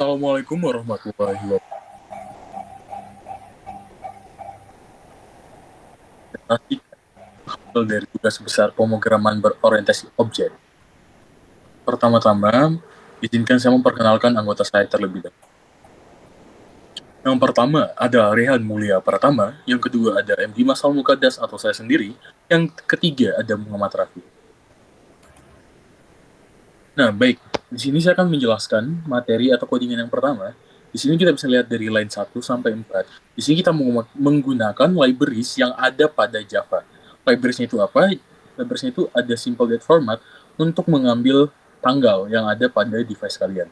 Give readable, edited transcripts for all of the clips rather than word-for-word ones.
Assalamualaikum warahmatullahi wabarakatuh. Hasil dari tugas besar pemrograman berorientasi objek. Pertama-tama, izinkan saya memperkenalkan anggota saya terlebih dahulu. Yang pertama ada Rehan Mulia Pratama, yang kedua ada M. Dimas Al-Muqaddas atau saya sendiri, yang ketiga ada Muhammad Rafi. Nah, baik. Di sini saya akan menjelaskan materi atau codingan yang pertama. Di sini kita bisa lihat dari line 1 sampai 4. Di sini kita menggunakan libraries yang ada pada Java. Libraries-nya itu apa? Libraries-nya itu ada simple date format untuk mengambil tanggal yang ada pada device kalian.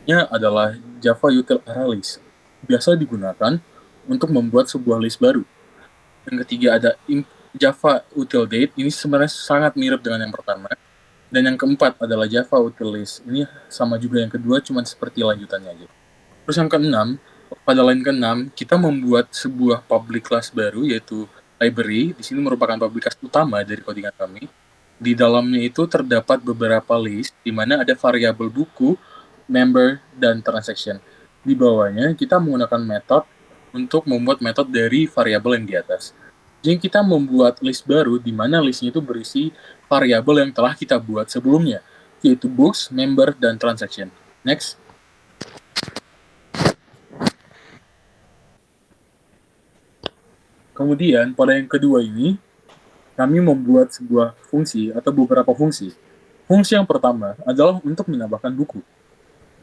Ini adalah Java Util Array List. Biasa digunakan untuk membuat sebuah list baru. Yang ketiga ada Java Util Date. Ini sebenarnya sangat mirip dengan yang pertama. Dan yang keempat adalah Java Util List. Ini sama juga yang kedua, cuma seperti lanjutannya aja. Terus yang keenam, pada line keenam, kita membuat sebuah public class baru, yaitu library. Di sini merupakan public class utama dari codingan kami. Di dalamnya itu terdapat beberapa list, di mana ada variabel buku, member, dan transaction. Di bawahnya, kita menggunakan method untuk membuat metode dari variabel yang di atas. Jadi kita membuat list baru, di mana listnya itu berisi variabel yang telah kita buat sebelumnya, yaitu books, member, dan transaction. Next. Kemudian, pada yang kedua ini, kami membuat sebuah fungsi atau beberapa fungsi. Fungsi yang pertama adalah untuk menambahkan buku.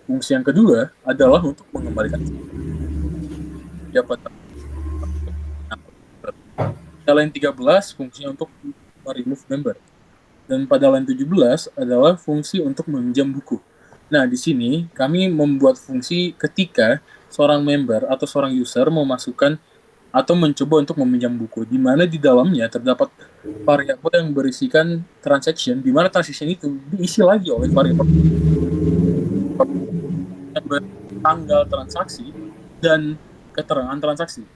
Fungsi yang kedua adalah untuk mengembalikan jabatan. Pada line 13, fungsinya untuk remove member. Dan pada line 17 adalah fungsi untuk meminjam buku. Nah, di sini kami membuat fungsi ketika seorang member atau seorang user memasukkan atau mencoba untuk meminjam buku, di mana di dalamnya terdapat variabel yang berisikan transaction, di mana transaction itu diisi lagi oleh variabel tanggal transaksi dan keterangan transaksi.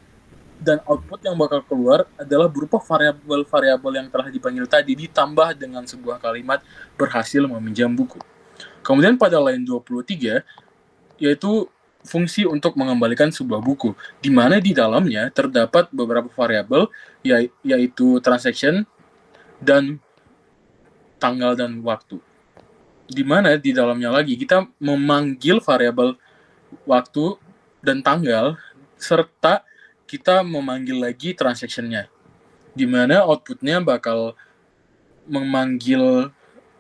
Dan output yang bakal keluar adalah berupa variabel-variabel yang telah dipanggil tadi ditambah dengan sebuah kalimat berhasil meminjam buku. Kemudian pada line 23, yaitu fungsi untuk mengembalikan sebuah buku, di mana di dalamnya terdapat beberapa variabel, yaitu transaction dan tanggal dan waktu. Di mana di dalamnya lagi kita memanggil variabel waktu dan tanggal, serta kita memanggil lagi transaction-nya, di mana output-nya bakal memanggil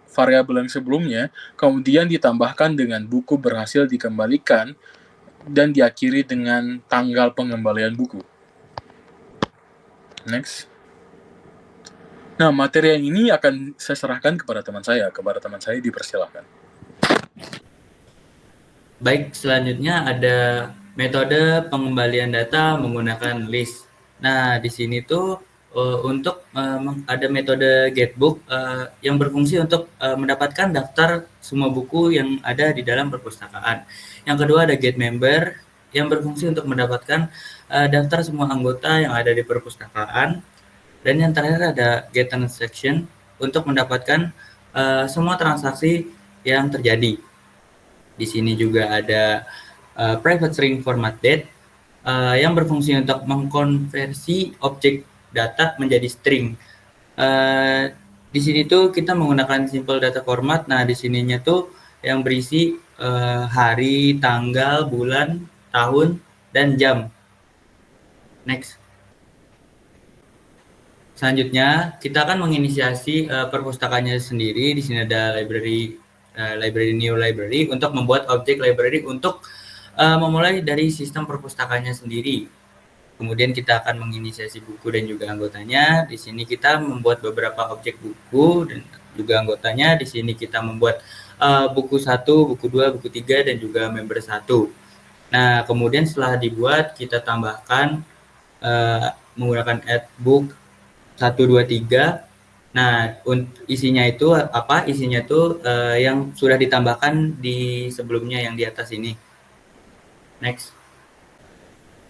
variabel yang sebelumnya, kemudian ditambahkan dengan buku berhasil dikembalikan, dan diakhiri dengan tanggal pengembalian buku. Next. Nah, materi yang ini akan saya serahkan kepada teman saya. Kepada teman saya dipersilakan. Baik, selanjutnya ada metode pengembalian data menggunakan list. Nah, di sini tuh untuk ada metode getbook yang berfungsi untuk mendapatkan daftar semua buku yang ada di dalam perpustakaan. Yang kedua ada getMember yang berfungsi untuk mendapatkan daftar semua anggota yang ada di perpustakaan. Dan yang terakhir ada getTransaction untuk mendapatkan semua transaksi yang terjadi. Di sini juga ada private string format date yang berfungsi untuk mengkonversi objek data menjadi string. Di sini tuh kita menggunakan simple data format. Nah, di sininya tuh yang berisi hari, tanggal, bulan, tahun, dan jam. Next. Selanjutnya, kita akan menginisiasi perpustakaannya sendiri. Di sini ada library new library untuk membuat objek library untuk memulai dari sistem perpustakaannya sendiri. Kemudian kita akan menginisiasi buku dan juga anggotanya. Di sini kita membuat beberapa objek buku dan juga anggotanya. Di sini kita membuat buku 1, buku 2, buku 3, dan juga member 1. Nah, kemudian setelah dibuat, kita tambahkan menggunakan add book 1, 2, 3. Nah, isinya itu apa? Isinya itu yang sudah ditambahkan di sebelumnya yang di atas ini. Next.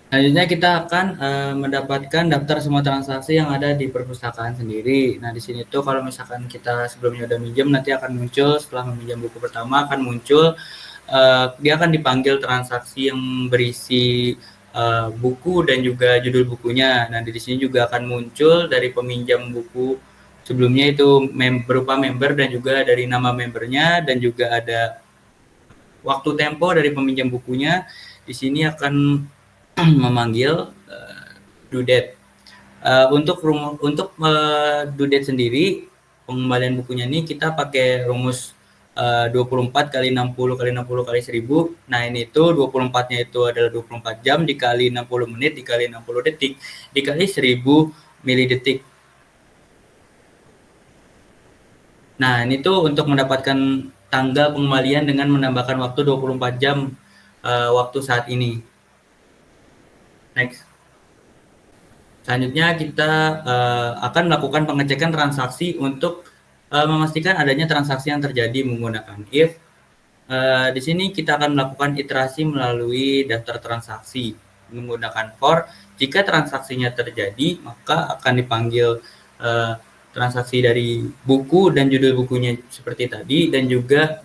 Selanjutnya kita akan mendapatkan daftar semua transaksi yang ada di perpustakaan sendiri. Nah, di sini tuh kalau misalkan kita sebelumnya udah minjem, nanti akan muncul setelah meminjam buku pertama akan muncul dia akan dipanggil transaksi yang berisi buku dan juga judul bukunya. Nah, di sini juga akan muncul dari peminjam buku sebelumnya itu berupa member dan juga dari nama membernya, dan juga ada waktu tempo dari peminjam bukunya. Di sini akan memanggil due date. Untuk due date sendiri, pengembalian bukunya ini kita pakai rumus 24 kali 60 kali 60 kali 1000. Nah, ini tuh 24-nya itu adalah 24 jam dikali 60 menit dikali 60 detik dikali 1000 milidetik. Nah, ini tuh untuk mendapatkan tanggal pengembalian dengan menambahkan waktu 24 jam waktu saat ini. Next. Selanjutnya kita akan melakukan pengecekan transaksi untuk memastikan adanya transaksi yang terjadi menggunakan if. Di sini kita akan melakukan iterasi melalui daftar transaksi menggunakan for. Jika transaksinya terjadi, maka akan dipanggil transaksi dari buku dan judul bukunya seperti tadi, dan juga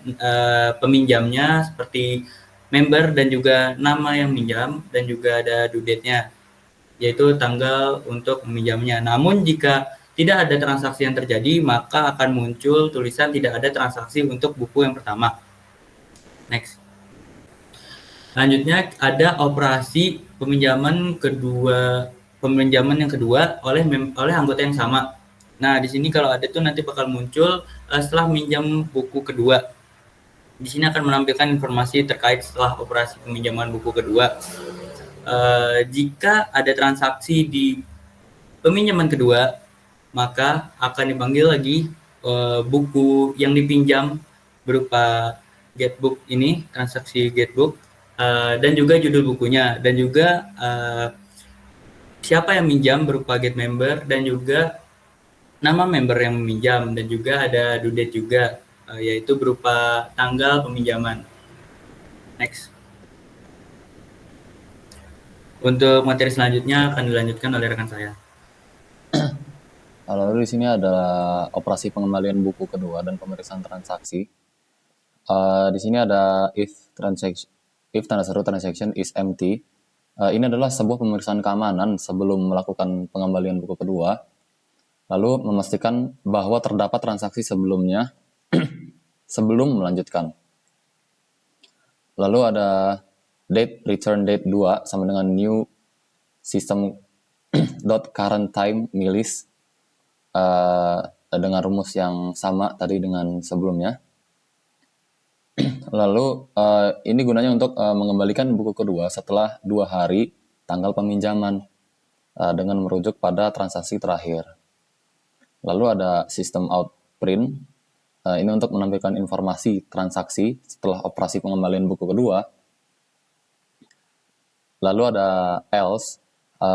peminjamnya seperti member dan juga nama yang minjam, dan juga ada due date-nya, yaitu tanggal untuk meminjamnya. Namun jika tidak ada transaksi yang terjadi, maka akan muncul tulisan tidak ada transaksi untuk buku yang pertama. Next. Selanjutnya ada operasi peminjaman yang kedua oleh anggota yang sama. Nah, di sini kalau ada tuh nanti bakal muncul setelah minjam buku kedua. Di sini akan menampilkan informasi terkait setelah operasi peminjaman buku kedua. Jika ada transaksi di peminjaman kedua, maka akan dipanggil lagi buku yang dipinjam berupa getbook ini, transaksi getbook, dan juga judul bukunya, dan juga siapa yang minjam berupa get member, dan juga nama member yang meminjam, dan juga ada due date juga, yaitu berupa tanggal peminjaman. Next. Untuk materi selanjutnya akan dilanjutkan oleh rekan saya. Lalu di sini ada operasi pengembalian buku kedua dan pemeriksaan transaksi. Di sini ada if tanda seru transaction is empty. Ini adalah sebuah pemeriksaan keamanan sebelum melakukan pengembalian buku kedua. Lalu memastikan bahwa terdapat transaksi sebelumnya sebelum melanjutkan. Lalu ada date return date 2 sama dengan new system dot current time milis dengan rumus yang sama tadi dengan sebelumnya. Lalu ini gunanya untuk mengembalikan buku kedua setelah 2 hari tanggal peminjaman dengan merujuk pada transaksi terakhir. Lalu ada sistem out print. Ini untuk menampilkan informasi transaksi setelah operasi pengembalian buku kedua. Lalu ada else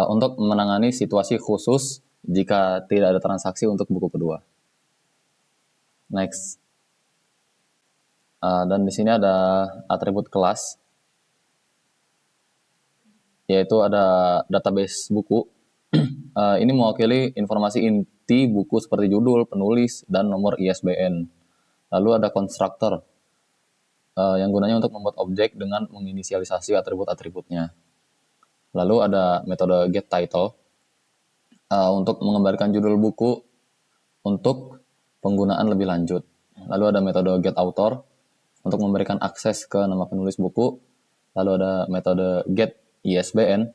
untuk menangani situasi khusus jika tidak ada transaksi untuk buku kedua. Next. Dan di sini ada atribut kelas, yaitu ada database buku. Ini mewakili informasi inti buku seperti judul, penulis, dan nomor ISBN. Lalu ada constructor yang gunanya untuk membuat objek dengan menginisialisasi atribut-atributnya. Lalu ada metode getTitle untuk mengembalikan judul buku untuk penggunaan lebih lanjut. Lalu ada metode getAuthor untuk memberikan akses ke nama penulis buku. Lalu ada metode getISBN,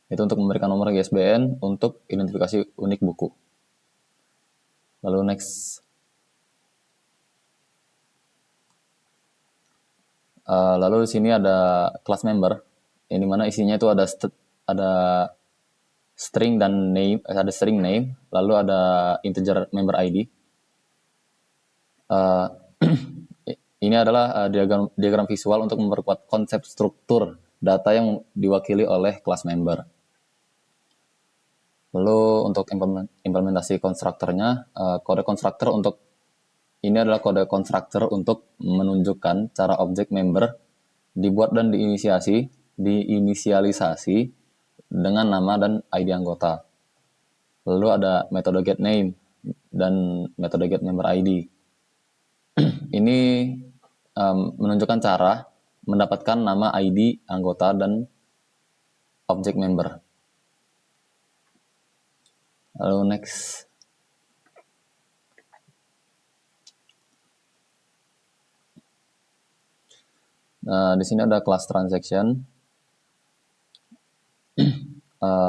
itu untuk memberikan nomor ISBN untuk identifikasi unik buku. Lalu next. Lalu di sini ada class member, ini mana isinya itu ada string dan name, ada string name, lalu ada integer member ID. Ini adalah diagram visual untuk memperkuat konsep struktur data yang diwakili oleh class member. Lalu untuk implementasi konstruktornya, kode konstruktor untuk ini adalah kode konstruktor untuk menunjukkan cara objek member dibuat dan diinisialisasi dengan nama dan ID anggota. Lalu ada metode getName dan metode getMemberID. Ini menunjukkan cara mendapatkan nama ID anggota dan objek member. Lalu next. Nah, di sini ada class transaction.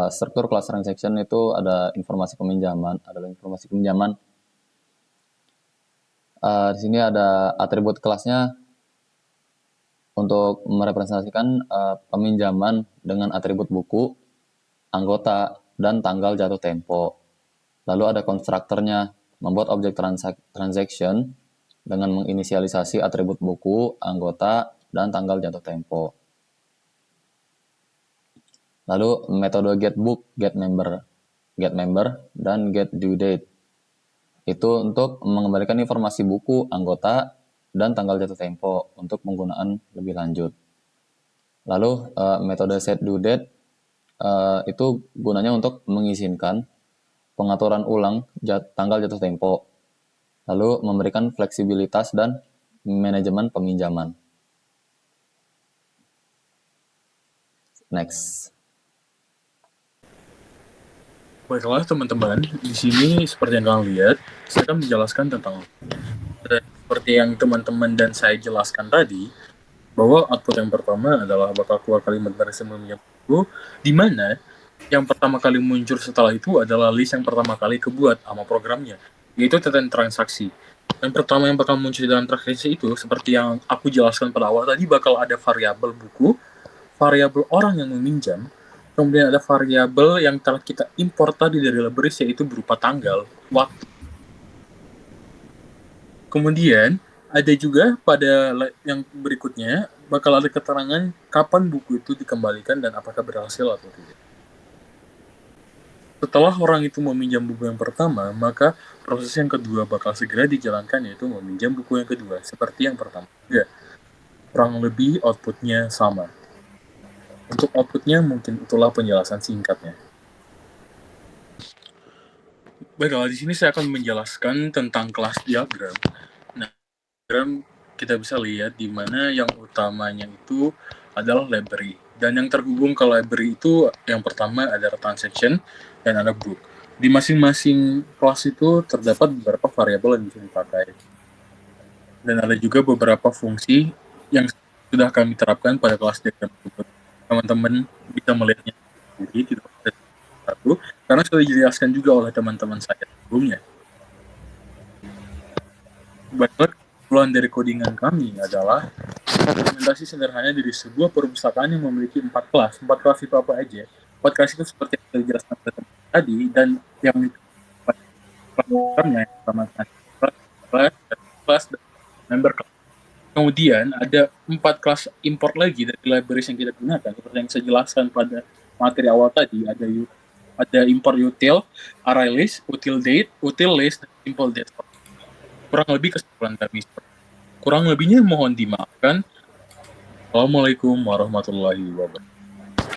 Struktur class transaction itu ada informasi peminjaman, di sini ada atribut kelasnya untuk merepresentasikan peminjaman dengan atribut buku, anggota, dan tanggal jatuh tempo. Lalu ada konstruktornya, membuat objek transaction dengan menginisialisasi atribut buku, anggota, dan tanggal jatuh tempo. Lalu metode getBook, getMember, dan getDueDate. Itu untuk mengembalikan informasi buku, anggota, dan tanggal jatuh tempo untuk penggunaan lebih lanjut. Lalu metode setDueDate itu gunanya untuk mengizinkan pengaturan ulang tanggal jatuh tempo, lalu memberikan fleksibilitas dan manajemen peminjaman. Next. Baiklah teman-teman, di sini seperti yang kalian lihat, saya akan menjelaskan tentang seperti yang teman-teman dan saya jelaskan tadi, bahwa output yang pertama adalah bakal keluar kalimat baris meminjam buku, di mana yang pertama kali muncul setelah itu adalah list yang pertama kali kebuat sama programnya, yaitu tentang transaksi. Yang pertama yang bakal muncul dalam transaksi itu, seperti yang aku jelaskan pada awal tadi, bakal ada variabel buku, variabel orang yang meminjam, kemudian ada variabel yang telah kita import tadi dari libraries, yaitu berupa tanggal, waktu. Kemudian ada juga pada yang berikutnya bakal ada keterangan kapan buku itu dikembalikan dan apakah berhasil atau tidak. Setelah orang itu meminjam buku yang pertama, maka proses yang kedua bakal segera dijalankan, yaitu meminjam buku yang kedua, seperti yang pertama juga. Kurang lebih outputnya sama. Untuk outputnya mungkin itulah penjelasan singkatnya. Baiklah, di sini saya akan menjelaskan tentang kelas diagram. Nah, diagram kita bisa lihat di mana yang utamanya itu adalah library. Dan yang terhubung ke library itu yang pertama ada transaction dan ada book. Di masing-masing kelas itu terdapat beberapa variabel yang bisa dipakai. Dan ada juga beberapa fungsi yang sudah kami terapkan pada kelas diagram tersebut. Teman-teman bisa melihatnya sendiri, tidak ada satu, karena sudah dijelaskan juga oleh teman-teman saya sebelumnya. Baiklah, kesimpulan dari codingan kami adalah implementasi sederhana dari sebuah perpustakaan yang memiliki 4 kelas. 4 kelas itu apa aja? 4 kelas itu seperti yang sudah dijelaskan oleh teman tadi, dan yang kelasnya yang pertama kelas dan member kelas. Kemudian ada 4 kelas import lagi dari libraries yang kita gunakan, seperti yang saya jelaskan pada materi awal tadi. Ada import util, ArrayList, utilDate, utillist, dan simpleDate. Kurang lebih kesimpulan kami. Kurang lebihnya mohon dimaafkan. Assalamualaikum warahmatullahi wabarakatuh.